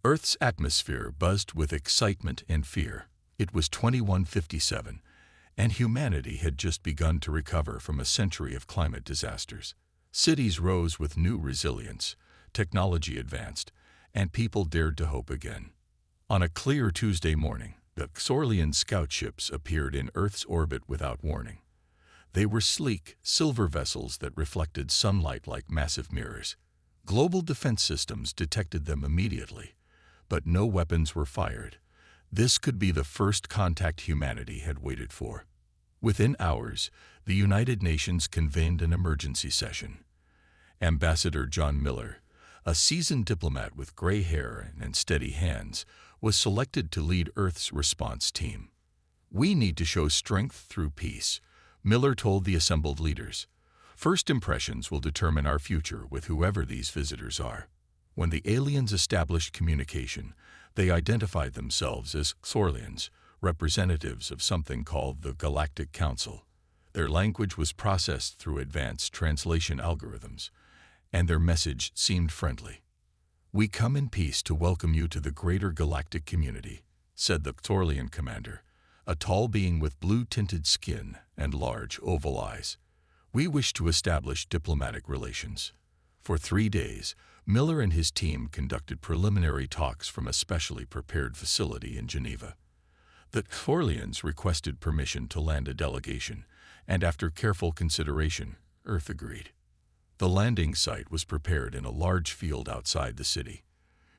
Earth's atmosphere buzzed with excitement and fear. It was 2157, and humanity had just begun to recover from a century of climate disasters. Cities rose with new resilience, technology advanced, and people dared to hope again. On a clear Tuesday morning, the Xorlian scout ships appeared in Earth's orbit without warning. They were sleek, silver vessels that reflected sunlight like massive mirrors. Global defense systems detected them immediately, but no weapons were fired. This could be the first contact humanity had waited for. Within hours, the United Nations convened an emergency session. Ambassador John Miller, a seasoned diplomat with gray hair and steady hands, was selected to lead Earth's response team. "We need to show strength through peace," Miller told the assembled leaders. "First impressions will determine our future with whoever these visitors are." When the aliens established communication, they identified themselves as Xorlians, representatives of something called the Galactic Council. Their language was processed through advanced translation algorithms, and their message seemed friendly. "We come in peace to welcome you to the greater galactic community," said the Xorlian commander, a tall being with blue-tinted skin and large oval eyes. "We wish to establish diplomatic relations." For 3 days, Miller and his team conducted preliminary talks from a specially prepared facility in Geneva. The Xorlians requested permission to land a delegation, and after careful consideration, Earth agreed. The landing site was prepared in a large field outside the city.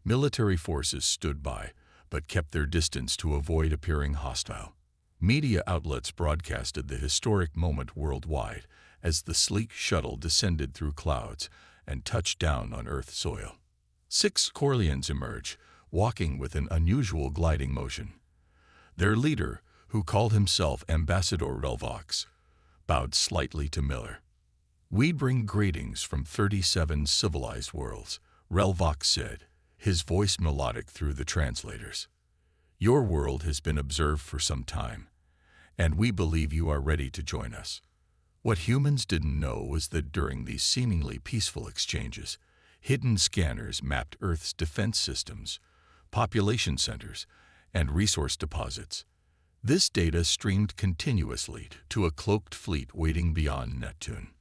Military forces stood by, but kept their distance to avoid appearing hostile. Media outlets broadcasted the historic moment worldwide as the sleek shuttle descended through clouds and touched down on Earth soil. 6 Xorlians emerged, walking with an unusual gliding motion. Their leader, who called himself Ambassador Relvox, bowed slightly to Miller. "We bring greetings from 37 civilized worlds," Relvox said, his voice melodic through the translators. "Your world has been observed for some time, and we believe you are ready to join us." What humans didn't know was that during these seemingly peaceful exchanges, hidden scanners mapped Earth's defense systems, population centers, and resource deposits. This data streamed continuously to a cloaked fleet waiting beyond Neptune.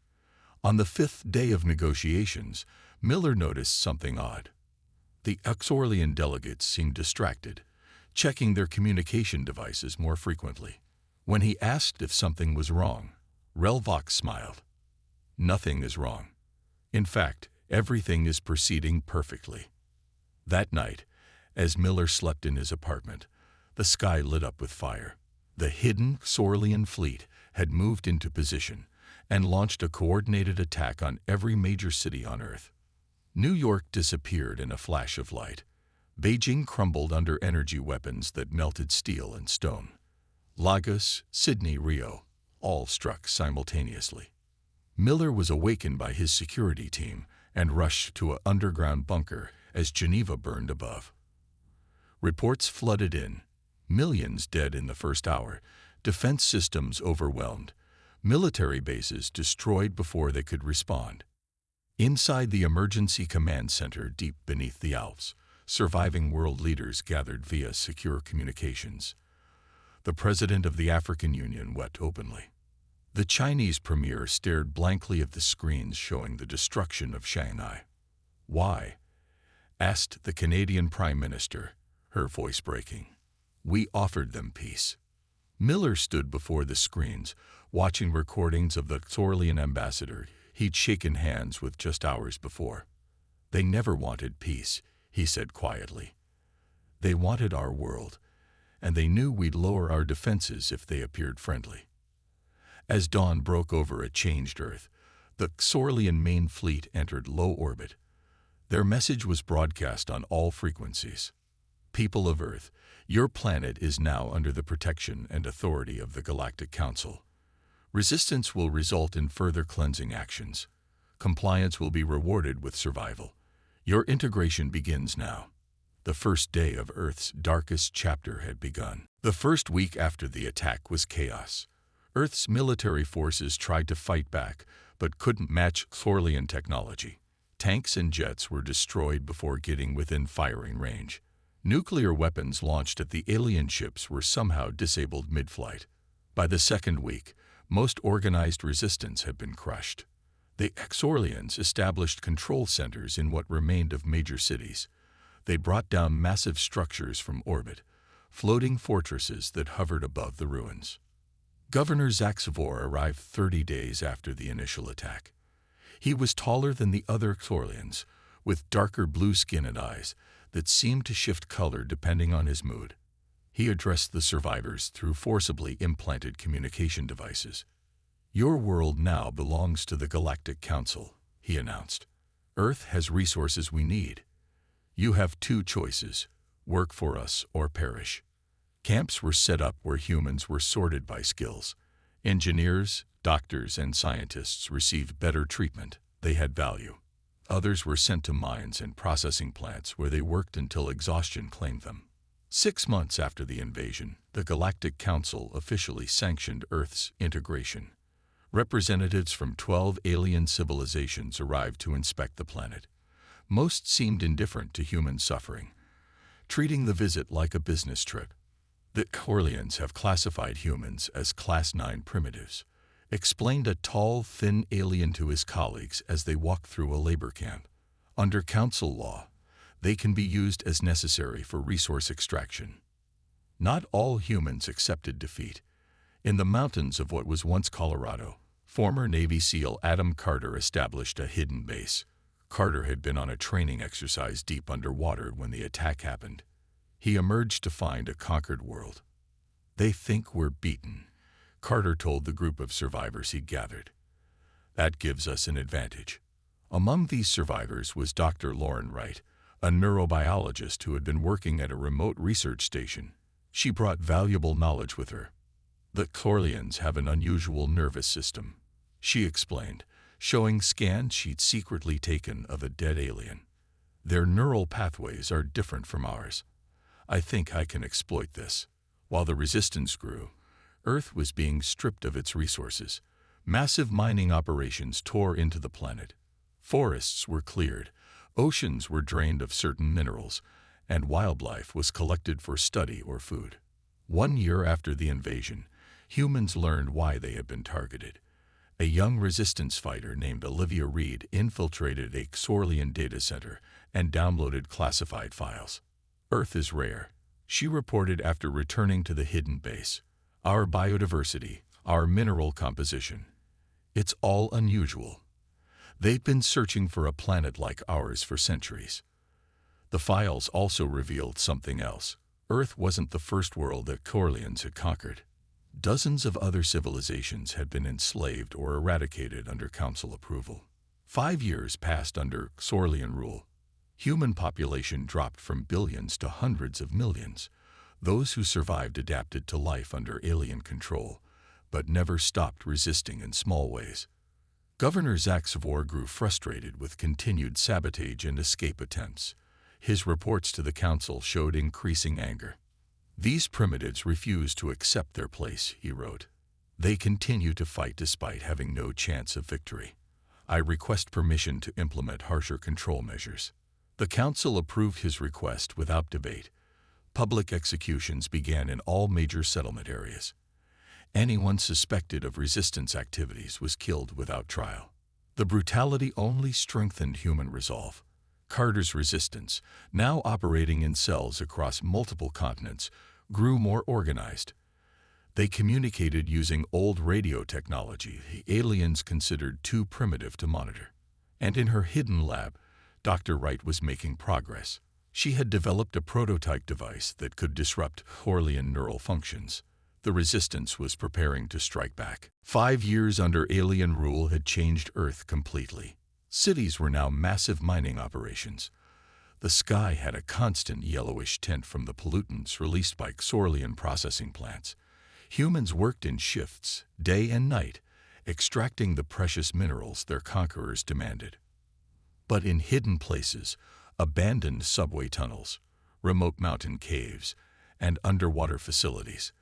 On the 5th day of negotiations, Miller noticed something odd. The Xorlian delegates seemed distracted, checking their communication devices more frequently. When he asked if something was wrong, Relvox smiled. "Nothing is wrong. In fact, everything is proceeding perfectly." That night, as Miller slept in his apartment, the sky lit up with fire. The hidden Xorlian fleet had moved into position and launched a coordinated attack on every major city on Earth. New York disappeared in a flash of light. Beijing crumbled under energy weapons that melted steel and stone. Lagos, Sydney, Rio, all struck simultaneously. Miller was awakened by his security team and rushed to an underground bunker as Geneva burned above. Reports flooded in. Millions dead in the first hour, defense systems overwhelmed, military bases destroyed before they could respond. Inside the emergency command center deep beneath the Alps, surviving world leaders gathered via secure communications. The president of the African Union wept openly. The Chinese premier stared blankly at the screens showing the destruction of Shanghai. "Why?" asked the Canadian Prime Minister, her voice breaking. "We offered them peace." Miller stood before the screens, watching recordings of the Xorlian ambassador he'd shaken hands with just hours before. "They never wanted peace," he said quietly. "They wanted our world, and they knew we'd lower our defenses if they appeared friendly." As dawn broke over a changed Earth, the Xorlian main fleet entered low orbit. Their message was broadcast on all frequencies. "People of Earth, your planet is now under the protection and authority of the Galactic Council. Resistance will result in further cleansing actions. Compliance will be rewarded with survival. Your integration begins now." The first day of Earth's darkest chapter had begun. The first week after the attack was chaos. Earth's military forces tried to fight back, but couldn't match Xorlian technology. Tanks and jets were destroyed before getting within firing range. Nuclear weapons launched at the alien ships were somehow disabled mid-flight. By the second week, most organized resistance had been crushed. The Exorlians established control centers in what remained of major cities. They brought down massive structures from orbit, floating fortresses that hovered above the ruins. Governor Zaxvor arrived 30 days after the initial attack. He was taller than the other Exorlians, with darker blue skin and eyes that seemed to shift color depending on his mood. He addressed the survivors through forcibly implanted communication devices. "Your world now belongs to the Galactic Council," he announced. "Earth has resources we need. You have two choices: work for us or perish." Camps were set up where humans were sorted by skills. Engineers, doctors, and scientists received better treatment. They had value. Others were sent to mines and processing plants where they worked until exhaustion claimed them. 6 months after the invasion, the Galactic Council officially sanctioned Earth's integration. Representatives from 12 alien civilizations arrived to inspect the planet. Most seemed indifferent to human suffering, treating the visit like a business trip. "The Exorlians have classified humans as Class 9 primitives," explained a tall, thin alien to his colleagues as they walked through a labor camp. "Under Council law, they can be used as necessary for resource extraction." Not all humans accepted defeat. In the mountains of what was once Colorado, former Navy SEAL Adam Carter established a hidden base. Carter had been on a training exercise deep underwater when the attack happened. He emerged to find a conquered world. "They think we're beaten," Carter told the group of survivors he'd gathered. "That gives us an advantage." Among these survivors was Dr. Lauren Wright, a neurobiologist who had been working at a remote research station. She brought valuable knowledge with her. "The Exorlians have an unusual nervous system," she explained, showing scans she'd secretly taken of a dead alien. "Their neural pathways are different from ours. I think I can exploit this." While the resistance grew, Earth was being stripped of its resources. Massive mining operations tore into the planet. Forests were cleared, oceans were drained of certain minerals, and wildlife was collected for study or food. 1 year after the invasion, humans learned why they had been targeted. A young resistance fighter named Olivia Reed infiltrated a Exorlian data center and downloaded classified files. "Earth is rare," she reported after returning to the hidden base. "Our biodiversity, our mineral composition. It's all unusual. They've been searching for a planet like ours for centuries." The files also revealed something else. Earth wasn't the first world that Exorlians had conquered. Dozens of other civilizations had been enslaved or eradicated under Council approval. 5 years passed under Exorlian rule. Human population dropped from billions to hundreds of millions. Those who survived adapted to life under alien control, but never stopped resisting in small ways. Governor Zaxvor grew frustrated with continued sabotage and escape attempts. His reports to the council showed increasing anger. "These primitives refuse to accept their place," he wrote. "They continue to fight despite having no chance of victory. I request permission to implement harsher control measures." The council approved his request without debate. Public executions began in all major settlement areas. Anyone suspected of resistance activities was killed without trial. The brutality only strengthened human resolve. Carter's resistance, now operating in cells across multiple continents, grew more organized. They communicated using old radio technology the aliens considered too primitive to monitor. And in her hidden lab, Dr. Wright was making progress. She had developed a prototype device that could disrupt Exorlian neural functions. The resistance was preparing to strike back. 5 years under alien rule had changed Earth completely. Cities were now massive mining operations. The sky had a constant yellowish tint from the pollutants released by Exorlian processing plants. Humans worked in shifts, day and night, extracting the precious minerals their conquerors demanded. But in hidden places, abandoned subway tunnels, remote mountain caves, and underwater facilities,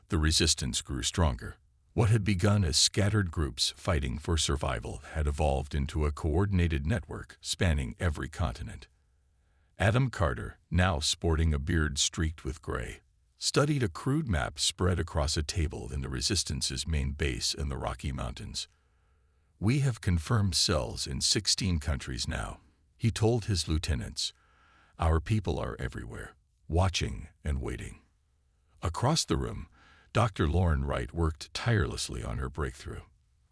the resistance grew stronger. What had begun as scattered groups fighting for survival had evolved into a coordinated network spanning every continent. Adam Carter, now sporting a beard streaked with gray, studied a crude map spread across a table in the Resistance's main base in the Rocky Mountains. "We have confirmed cells in 16 countries now," he told his lieutenants. "Our people are everywhere, watching and waiting." Across the room, Dr. Lauren Wright worked tirelessly on her breakthrough.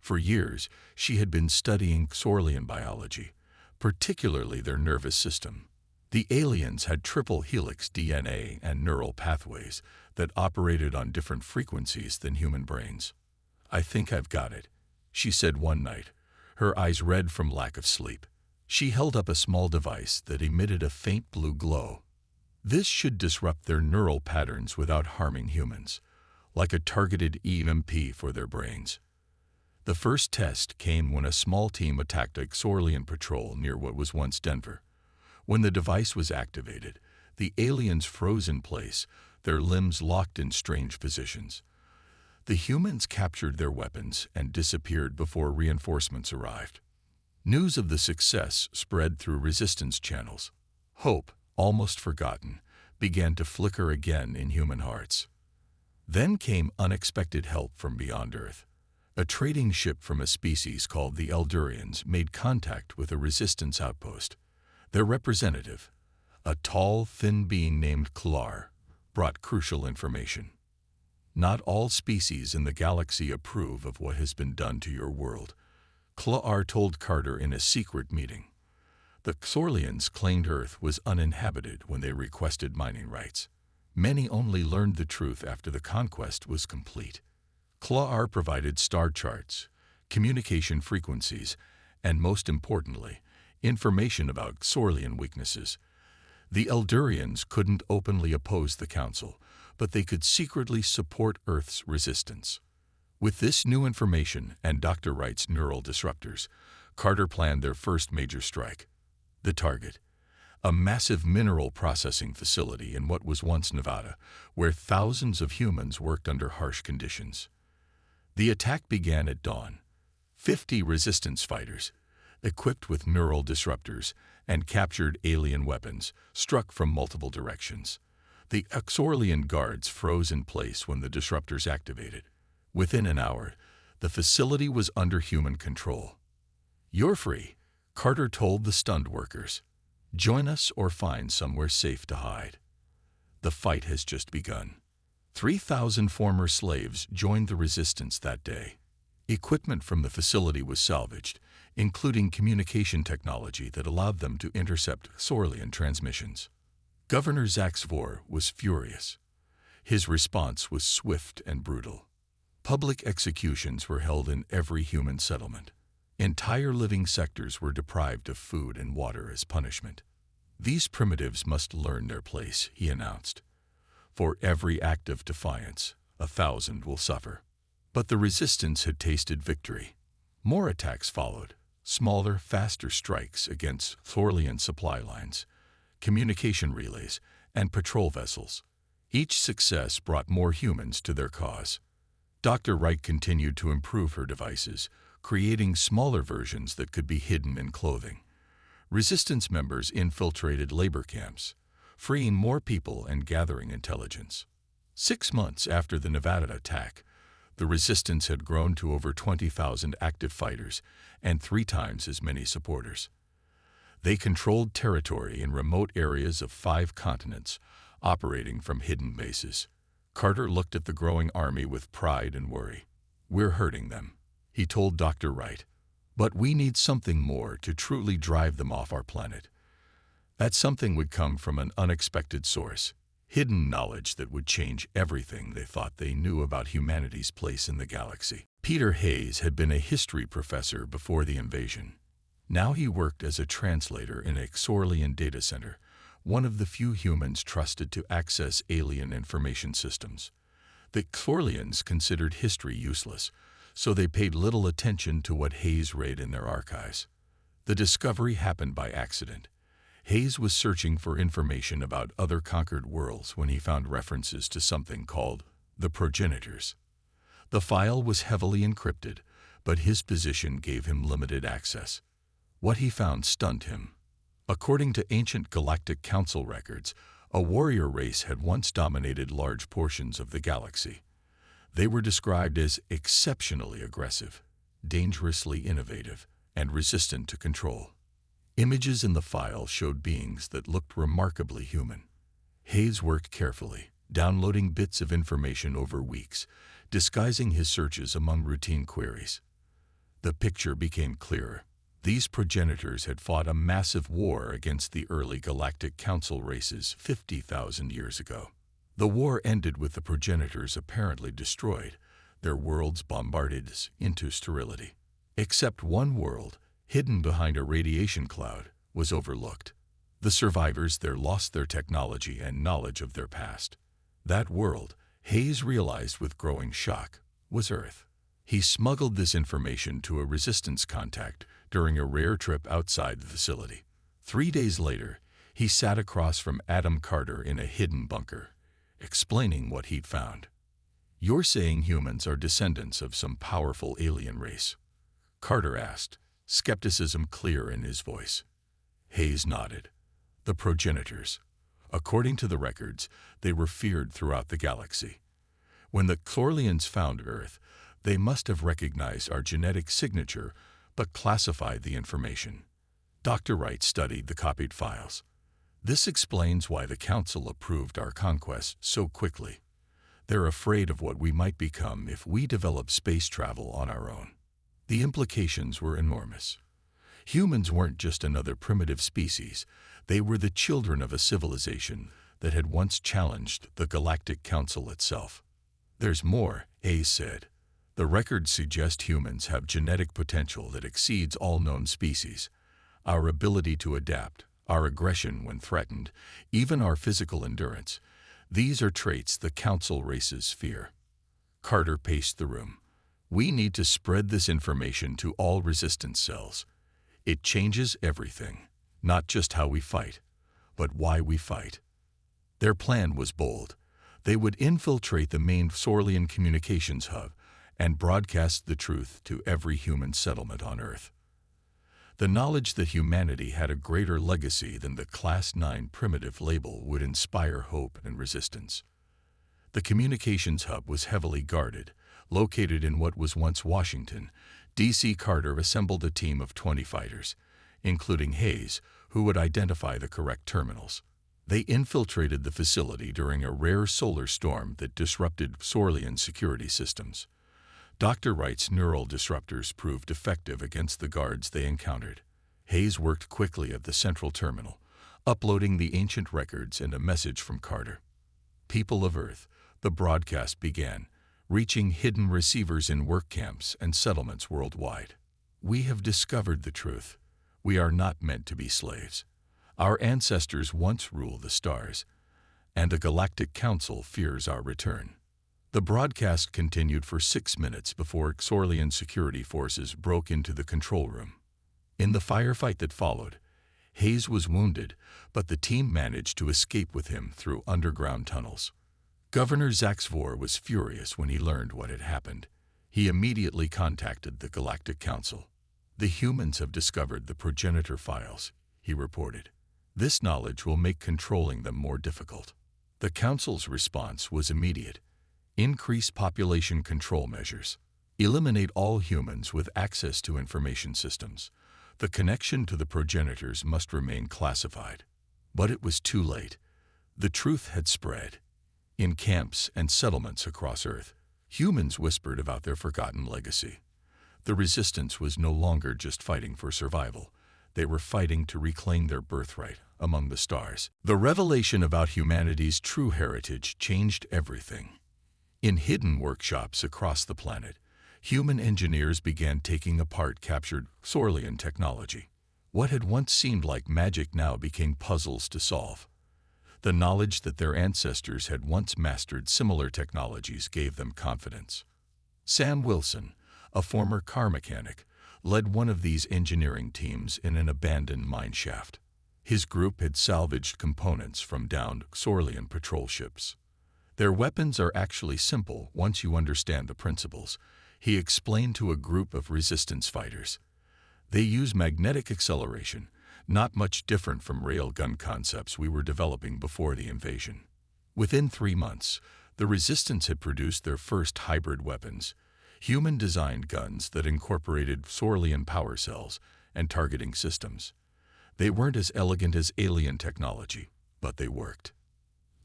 For years, she had been studying Xorlian biology, particularly their nervous system. The aliens had triple helix DNA and neural pathways that operated on different frequencies than human brains. "I think I've got it," she said one night, her eyes red from lack of sleep. She held up a small device that emitted a faint blue glow. "This should disrupt their neural patterns without harming humans, like a targeted EMP for their brains." The first test came when a small team attacked a Xorlian patrol near what was once Denver. When the device was activated, the aliens froze in place, their limbs locked in strange positions. The humans captured their weapons and disappeared before reinforcements arrived. News of the success spread through resistance channels. Hope, almost forgotten, began to flicker again in human hearts. Then came unexpected help from beyond Earth. A trading ship from a species called the Eldurians made contact with a resistance outpost. Their representative, a tall, thin being named Klar, brought crucial information. "Not all species in the galaxy approve of what has been done to your world," Klar told Carter in a secret meeting. The Xorlians claimed Earth was uninhabited when they requested mining rights. Many only learned the truth after the conquest was complete. Klar provided star charts, communication frequencies, and most importantly, information about Xorlian weaknesses. The Eldurians couldn't openly oppose the Council, but they could secretly support Earth's resistance. With this new information and Dr. Wright's neural disruptors, Carter planned their first major strike. The target, a massive mineral processing facility in what was once Nevada, where thousands of humans worked under harsh conditions. The attack began at dawn. 50 resistance fighters, equipped with neural disruptors and captured alien weapons, struck from multiple directions. The Xorlian guards froze in place when the disruptors activated. Within an hour, the facility was under human control. "You're free," Carter told the stunned workers. "Join us or find somewhere safe to hide." The fight has just begun. 3,000 former slaves joined the resistance that day. Equipment from the facility was salvaged, including communication technology that allowed them to intercept Xorlian transmissions. Governor Zaxvor was furious. His response was swift and brutal. Public executions were held in every human settlement. Entire living sectors were deprived of food and water as punishment. "These primitives must learn their place," he announced. "For every act of defiance, 1,000 will suffer." But the resistance had tasted victory. More attacks followed, smaller, faster strikes against Xorlian supply lines, communication relays, and patrol vessels. Each success brought more humans to their cause. Dr. Wright continued to improve her devices, creating smaller versions that could be hidden in clothing. Resistance members infiltrated labor camps, freeing more people and gathering intelligence. 6 months after the Nevada attack, the resistance had grown to over 20,000 active fighters and 3 times as many supporters. They controlled territory in remote areas of 5 continents, operating from hidden bases. Carter looked at the growing army with pride and worry. "We're hurting them," he told Dr. Wright. "But we need something more to truly drive them off our planet." That something would come from an unexpected source, hidden knowledge that would change everything they thought they knew about humanity's place in the galaxy. Peter Hayes had been a history professor before the invasion. Now he worked as a translator in a Xorlian data center, one of the few humans trusted to access alien information systems. The Xorlians considered history useless, so they paid little attention to what Hayes read in their archives. The discovery happened by accident. Hayes was searching for information about other conquered worlds when he found references to something called the progenitors. The file was heavily encrypted, but his position gave him limited access. What he found stunned him. According to ancient Galactic Council records, a warrior race had once dominated large portions of the galaxy. They were described as exceptionally aggressive, dangerously innovative, and resistant to control. Images in the file showed beings that looked remarkably human. Hayes worked carefully, downloading bits of information over weeks, disguising his searches among routine queries. The picture became clearer. These progenitors had fought a massive war against the early Galactic Council races 50,000 years ago. The war ended with the progenitors apparently destroyed, their worlds bombarded into sterility. Except one world, hidden behind a radiation cloud, was overlooked. The survivors there lost their technology and knowledge of their past. That world, Hayes realized with growing shock, was Earth. He smuggled this information to a resistance contact during a rare trip outside the facility. 3 days later, he sat across from Adam Carter in a hidden bunker, explaining what he'd found. "You're saying humans are descendants of some powerful alien race?" Carter asked, skepticism clear in his voice. Hayes nodded. The progenitors. According to the records, they were feared throughout the galaxy. When the Xorlians found Earth, they must have recognized our genetic signature, but classified the information. Dr. Wright studied the copied files. This explains why the Council approved our conquest so quickly. They're afraid of what we might become if we develop space travel on our own. The implications were enormous. Humans weren't just another primitive species. They were the children of a civilization that had once challenged the Galactic Council itself. "There's more," Hayes said. "The records suggest humans have genetic potential that exceeds all known species. Our ability to adapt, our aggression when threatened, even our physical endurance. These are traits the Council races fear." Carter paced the room. "We need to spread this information to all resistance cells. It changes everything, not just how we fight, but why we fight." Their plan was bold. They would infiltrate the main Xorlian communications hub and broadcast the truth to every human settlement on Earth. The knowledge that humanity had a greater legacy than the Class 9 primitive label would inspire hope and resistance. The communications hub was heavily guarded. Located in what was once Washington, D.C. Carter assembled a team of 20 fighters, including Hayes, who would identify the correct terminals. They infiltrated the facility during a rare solar storm that disrupted Xorlian security systems. Dr. Wright's neural disruptors proved effective against the guards they encountered. Hayes worked quickly at the central terminal, uploading the ancient records and a message from Carter. "People of Earth," the broadcast began, reaching hidden receivers in work camps and settlements worldwide. "We have discovered the truth. We are not meant to be slaves. Our ancestors once ruled the stars, and the Galactic Council fears our return." The broadcast continued for 6 minutes before Xorlian security forces broke into the control room. In the firefight that followed, Hayes was wounded, but the team managed to escape with him through underground tunnels. Governor Zaxvor was furious when he learned what had happened. He immediately contacted the Galactic Council. "The humans have discovered the progenitor files," he reported. "This knowledge will make controlling them more difficult." The Council's response was immediate. Increase population control measures. Eliminate all humans with access to information systems. The connection to the progenitors must remain classified. But it was too late. The truth had spread. In camps and settlements across Earth, humans whispered about their forgotten legacy. The resistance was no longer just fighting for survival. They were fighting to reclaim their birthright among the stars. The revelation about humanity's true heritage changed everything. In hidden workshops across the planet, human engineers began taking apart captured Xorlian technology. What had once seemed like magic now became puzzles to solve. The knowledge that their ancestors had once mastered similar technologies gave them confidence. Sam Wilson, a former car mechanic, led one of these engineering teams in an abandoned mine shaft. His group had salvaged components from downed Xorlian patrol ships. "Their weapons are actually simple once you understand the principles," he explained to a group of resistance fighters. "They use magnetic acceleration, not much different from railgun concepts we were developing before the invasion. Within 3 months, the Resistance had produced their first hybrid weapons, human-designed guns that incorporated Sorlian power cells and targeting systems. They weren't as elegant as alien technology, but they worked.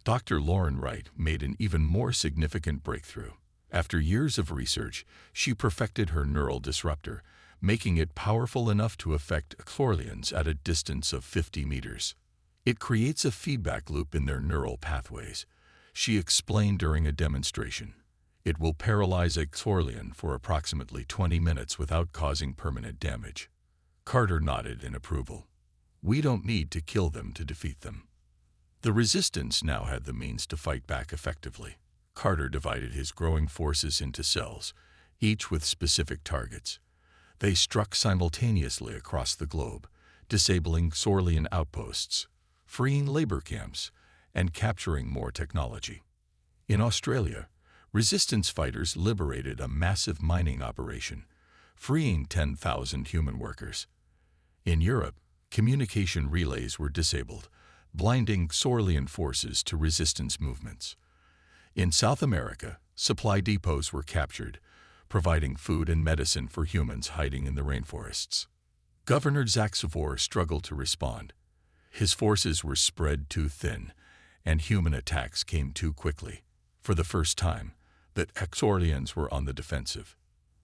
Dr. Lauren Wright made an even more significant breakthrough. After years of research, she perfected her neural disruptor, making it powerful enough to affect Sorlians at a distance of 50 meters. It creates a feedback loop in their neural pathways, she explained during a demonstration. It will paralyze a Sorlian for approximately 20 minutes without causing permanent damage. Carter nodded in approval. We don't need to kill them to defeat them. The Resistance now had the means to fight back effectively. Carter divided his growing forces into cells, each with specific targets. They struck simultaneously across the globe, disabling Sorlian outposts, freeing labor camps, and capturing more technology. In Australia, Resistance fighters liberated a massive mining operation, freeing 10,000 human workers. In Europe, communication relays were disabled, blinding Sorlian forces to Resistance movements. In South America, supply depots were captured, providing food and medicine for humans hiding in the rainforests. Governor Zaxivor struggled to respond. His forces were spread too thin, and human attacks came too quickly. For the first time, the Sorlians were on the defensive.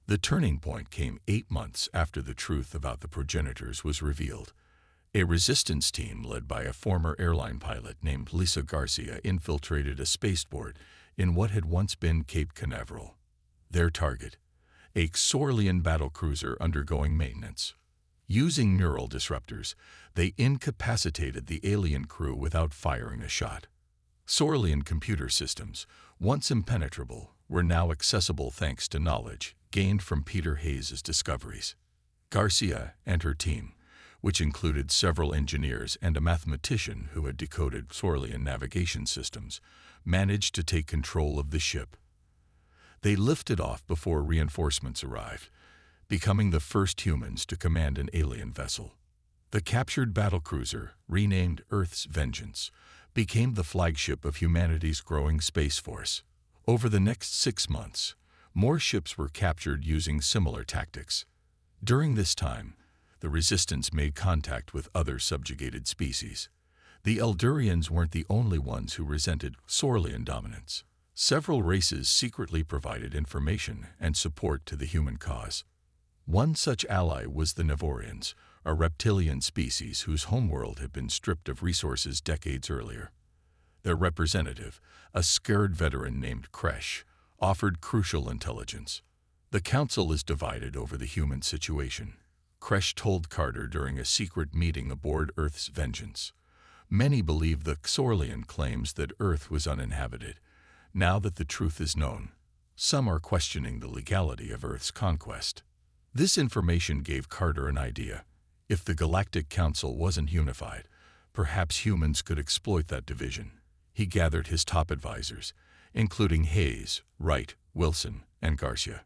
The turning point came 8 months after the truth about the progenitors was revealed. A Resistance team led by a former airline pilot named Lisa Garcia infiltrated a spaceport in what had once been Cape Canaveral. Their target, a Sorlian battlecruiser undergoing maintenance. Using neural disruptors, they incapacitated the alien crew without firing a shot. Sorlian computer systems, once impenetrable, were now accessible thanks to knowledge gained from Peter Hayes' discoveries. Garcia and her team, which included several engineers and a mathematician who had decoded Sorlian navigation systems, managed to take control of the ship. They lifted off before reinforcements arrived, becoming the first humans to command an alien vessel. The captured battlecruiser, renamed Earth's Vengeance, became the flagship of humanity's growing space force. Over the next 6 months, more ships were captured using similar tactics. During this time, the Resistance made contact with other subjugated species. The Eldurians weren't the only ones who resented Sorlian dominance. Several races secretly provided information and support to the human cause. One such ally was the Nevorians, a reptilian species whose homeworld had been stripped of resources decades earlier. Their representative, a scared veteran named Kresh, offered crucial intelligence. The council is divided over the human situation, Kresh told Carter during a secret meeting aboard Earth's Vengeance. Many believe the Sorlian claims that Earth was uninhabited. Now that the truth is known, some are questioning the legality of Earth's conquest. This information gave Carter an idea. If the Galactic Council wasn't unified, perhaps humans could exploit that division. He gathered his top advisors, including Hayes, Wright, Wilson, and Garcia.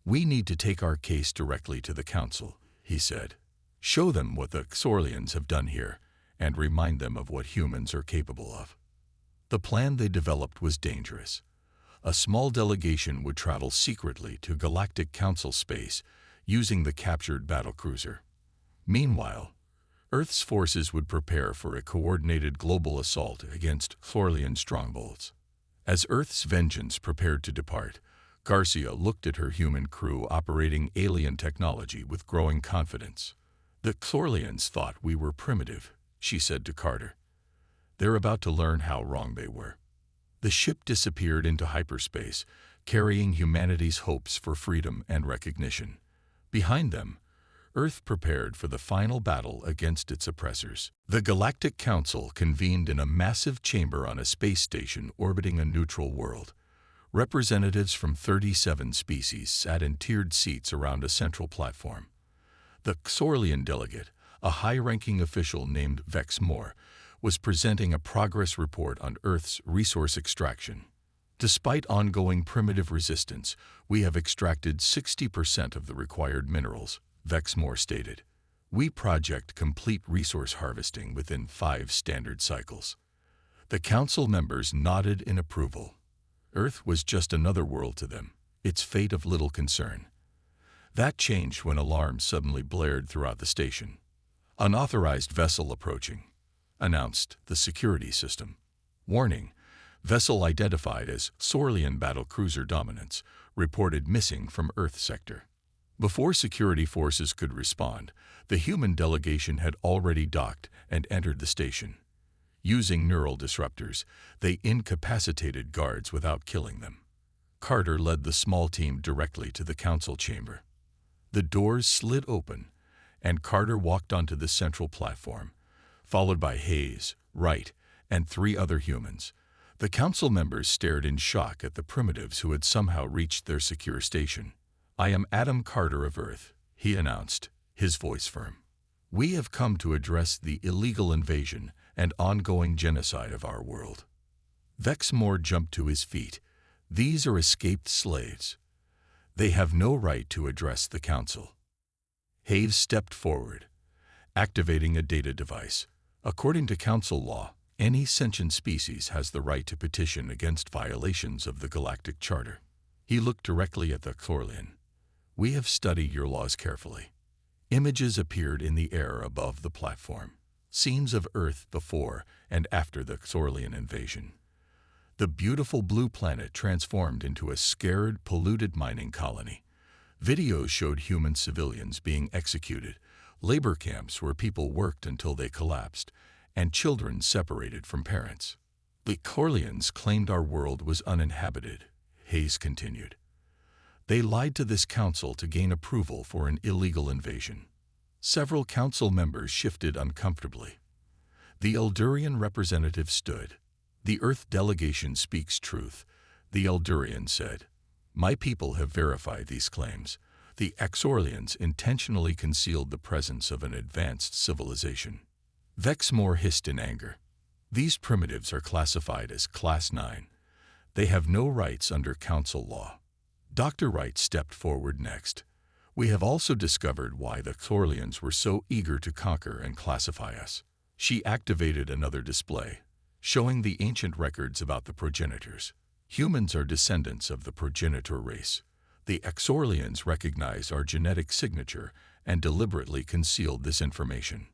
We need to take our case directly to the Council, he said. Show them what the Sorlians have done here, and remind them of what humans are capable of. The plan they developed was dangerous. A small delegation would travel secretly to Galactic Council space using the captured battlecruiser. Meanwhile, Earth's forces would prepare for a coordinated global assault against Sorlian strongholds. As Earth's Vengeance prepared to depart, Garcia looked at her human crew operating alien technology with growing confidence. The Sorlians thought we were primitive, she said to Carter. They're about to learn how wrong they were. The ship disappeared into hyperspace, carrying humanity's hopes for freedom and recognition. Behind them, Earth prepared for the final battle against its oppressors. The Galactic Council convened in a massive chamber on a space station orbiting a neutral world. Representatives from 37 species sat in tiered seats around a central platform. The Sorlian delegate, a high-ranking official named Vex Moore, was presenting a progress report on Earth's resource extraction. Despite ongoing primitive resistance, we have extracted 60% of the required minerals, Vex Moore stated. We project complete resource harvesting within 5 standard cycles. The council members nodded in approval. Earth was just another world to them, its fate of little concern. That changed when alarms suddenly blared throughout the station. "Unauthorized vessel approaching," announced the security system. "Warning, vessel identified as Sorlian battlecruiser Dominance, reported missing from Earth sector." Before security forces could respond, the human delegation had already docked and entered the station. Using neural disruptors, they incapacitated guards without killing them. Carter led the small team directly to the council chamber. The doors slid open, and Carter walked onto the central platform, followed by Hayes, Wright, and 3 other humans. The council members stared in shock at the primitives who had somehow reached their secure station. "I am Adam Carter of Earth," he announced, his voice firm. "We have come to address the illegal invasion and ongoing genocide of our world." Vexmore jumped to his feet. "These are escaped slaves. They have no right to address the council." Hayes stepped forward, activating a data device. "According to council law, any sentient species has the right to petition against violations of the Galactic Charter." He looked directly at the Sorlian. "We have studied your laws carefully." Images appeared in the air above the platform. Scenes of Earth before and after the Sorlian invasion. The beautiful blue planet transformed into a scared, polluted mining colony. Videos showed human civilians being executed, labor camps where people worked until they collapsed, and children separated from parents. "The Sorlians claimed our world was uninhabited," Hayes continued. "They lied to this council to gain approval for an illegal invasion." Several council members shifted uncomfortably. The Eldurian representative stood. "The Earth delegation speaks truth," the Eldurian said. "My people have verified these claims. The Exorlians intentionally concealed the presence of an advanced civilization." Vexmore hissed in anger. "These primitives are classified as Class 9. They have no rights under council law." Dr. Wright stepped forward next. "We have also discovered why the Sorlians were so eager to conquer and classify us." She activated another display, showing the ancient records about the progenitors. "Humans are descendants of the progenitor race. The Exorlians recognized our genetic signature and deliberately concealed this information."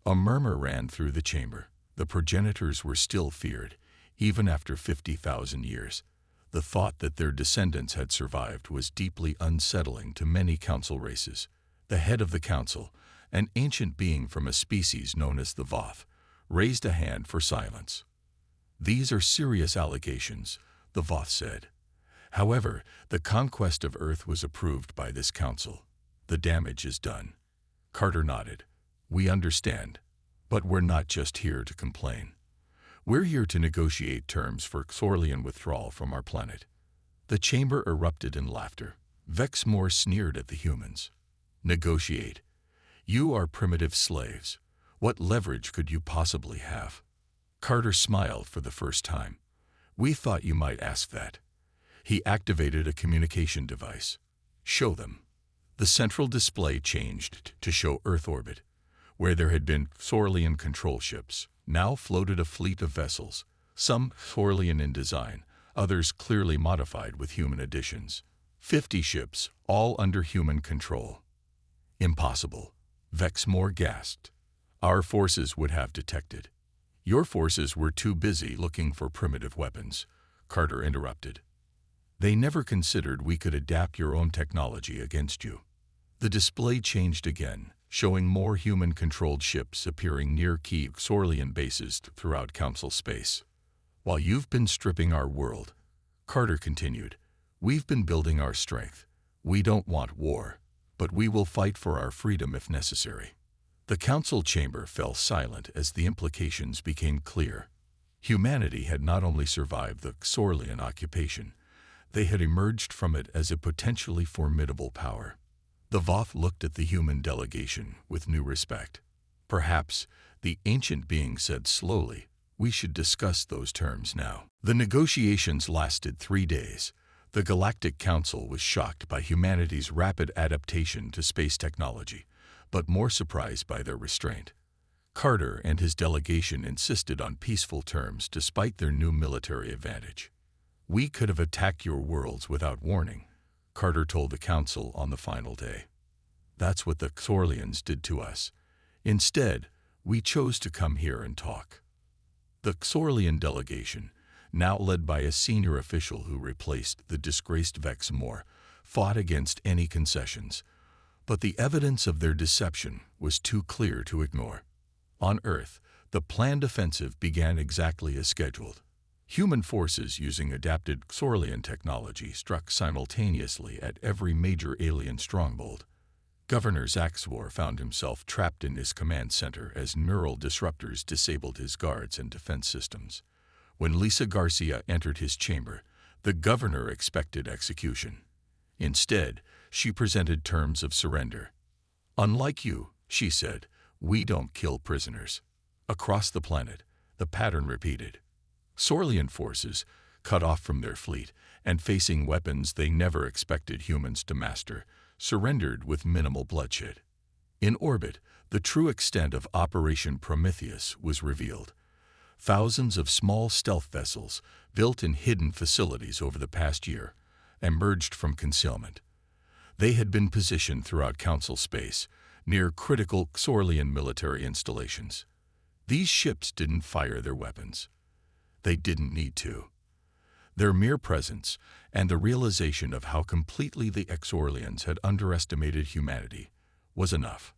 A murmur ran through the chamber. The progenitors were still feared, even after 50,000 years. The thought that their descendants had survived was deeply unsettling to many council races. The head of the council, an ancient being from a species known as the Voth, raised a hand for silence. "These are serious allegations," the Voth said. "However, the conquest of Earth was approved by this council. The damage is done." Carter nodded. "We understand, but we're not just here to complain. We're here to negotiate terms for Sorlian withdrawal from our planet." The chamber erupted in laughter. Vexmore sneered at the humans. "Negotiate? You are primitive slaves. What leverage could you possibly have?" Carter smiled for the first time. "We thought you might ask that." He activated a communication device. "Show them." The central display changed to show Earth orbit. Where there had been Sorlian control ships, now floated a fleet of vessels, some Sorlian in design, others clearly modified with human additions. 50 ships, all under human control. "Impossible," Vexmore gasped. "Our forces would have detected." "Your forces were too busy looking for primitive weapons," Carter interrupted. "They never considered we could adapt your own technology against you." The display changed again, showing more human-controlled ships appearing near key Sorlian bases throughout Council space. "While you've been stripping our world," Carter continued, "we've been building our strength. We don't want war, but we will fight for our freedom if necessary." The council chamber fell silent as the implications became clear. Humanity had not only survived the Sorlian occupation, they had emerged from it as a potentially formidable power. The Voth looked at the human delegation with new respect. "Perhaps," the ancient being said slowly, "we should discuss those terms now." The negotiations lasted 3 days. The Galactic Council was shocked by humanity's rapid adaptation to space technology, but more surprised by their restraint. Carter and his delegation insisted on peaceful terms despite their new military advantage. "We could have attacked your worlds without warning," Carter told the council on the final day. "That's what the Xorlians did to us. Instead, we chose to come here and talk." The Xorlian delegation, now led by a senior official who replaced the disgraced Vex Mor, fought against any concessions, but the evidence of their deception was too clear to ignore. On Earth, the planned offensive began exactly as scheduled. Human forces using adapted Xorlian technology struck simultaneously at every major alien stronghold. Governor Zaxvor found himself trapped in his command center as neural disruptors disabled his guards and defense systems. When Lisa Garcia entered his chamber, the governor expected execution. Instead, she presented terms of surrender. "Unlike you," she said, "we don't kill prisoners." Across the planet, the pattern repeated. Xorlian forces, cut off from their fleet and facing weapons they never expected humans to master, surrendered with minimal bloodshed. In orbit, the true extent of Operation Prometheus was revealed. Thousands of small stealth vessels, built in hidden facilities over the past year, emerged from concealment. They had been positioned throughout Council space, near critical Xorlian military installations. These ships didn't fire their weapons. They didn't need to. Their mere presence and the realization of how completely the Xorlians had underestimated humanity was enough.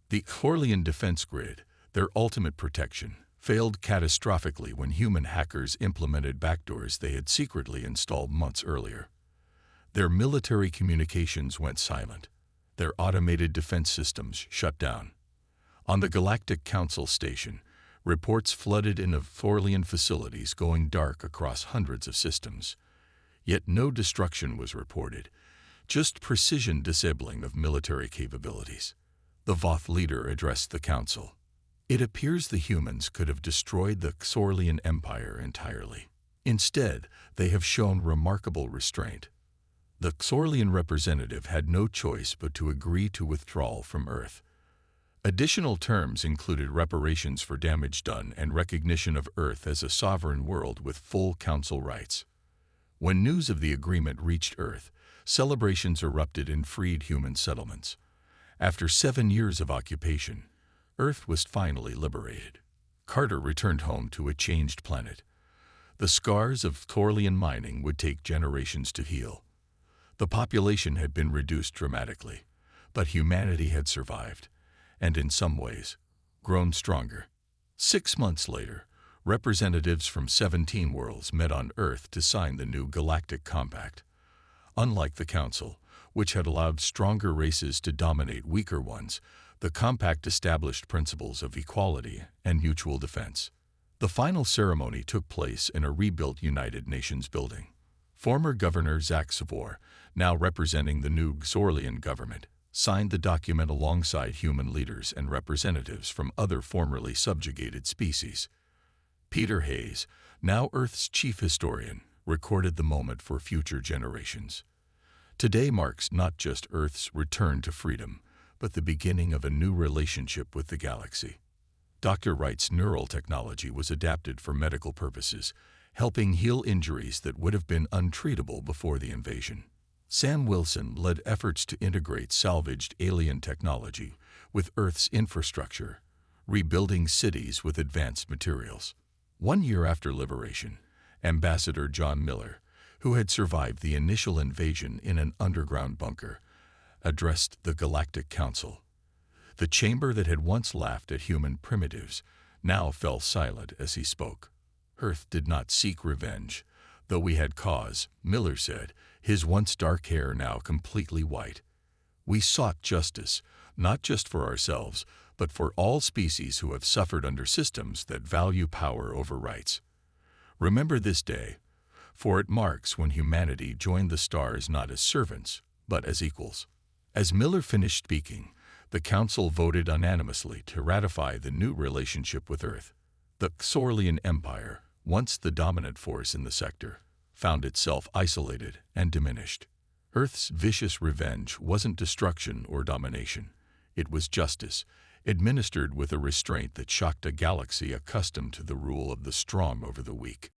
The Xorlian defense grid, their ultimate protection, failed catastrophically when human hackers implemented backdoors they had secretly installed months earlier. Their military communications went silent. Their automated defense systems shut down. On the Galactic Council station, reports flooded in of Xorlian facilities going dark across hundreds of systems. Yet no destruction was reported, just precision disabling of military capabilities. The Voth leader addressed the council. "It appears the humans could have destroyed the Xorlian Empire entirely. Instead, they have shown remarkable restraint." The Xorlian representative had no choice but to agree to withdrawal from Earth. Additional terms included reparations for damage done and recognition of Earth as a sovereign world with full council rights. When news of the agreement reached Earth, celebrations erupted in freed human settlements. After 7 years of occupation, Earth was finally liberated. Carter returned home to a changed planet. The scars of Xorlian mining would take generations to heal. The population had been reduced dramatically, but humanity had survived, and in some ways, grown stronger. 6 months later, representatives from 17 worlds met on Earth to sign the new Galactic Compact. Unlike the Council, which had allowed stronger races to dominate weaker ones, the Compact established principles of equality and mutual defense. The final ceremony took place in a rebuilt United Nations building. Former Governor Zaxvor, now representing the new Xorlian government, signed the document alongside human leaders and representatives from other formerly subjugated species. Peter Hayes, now Earth's chief historian, recorded the moment for future generations. Today marks not just Earth's return to freedom, but the beginning of a new relationship with the galaxy. Dr. Wright's neural technology was adapted for medical purposes, helping heal injuries that would have been untreatable before the invasion. Sam Wilson led efforts to integrate salvaged alien technology with Earth's infrastructure, rebuilding cities with advanced materials. 1 year after liberation, Ambassador John Miller, who had survived the initial invasion in an underground bunker, addressed the Galactic Council. The chamber that had once laughed at human primitives now fell silent as he spoke. Earth did not seek revenge, though we had cause, Miller said, his once dark hair now completely white. We sought justice, not just for ourselves, but for all species who have suffered under systems that value power over rights. Remember this day, for it marks when humanity joined the stars not as servants, but as equals. As Miller finished speaking, the Council voted unanimously to ratify the new relationship with Earth. The Xorlian Empire, once the dominant force in the sector, found itself isolated and diminished. Earth's vicious revenge wasn't destruction or domination. It was justice, administered with a restraint that shocked a galaxy accustomed to the rule of the strong over the weak.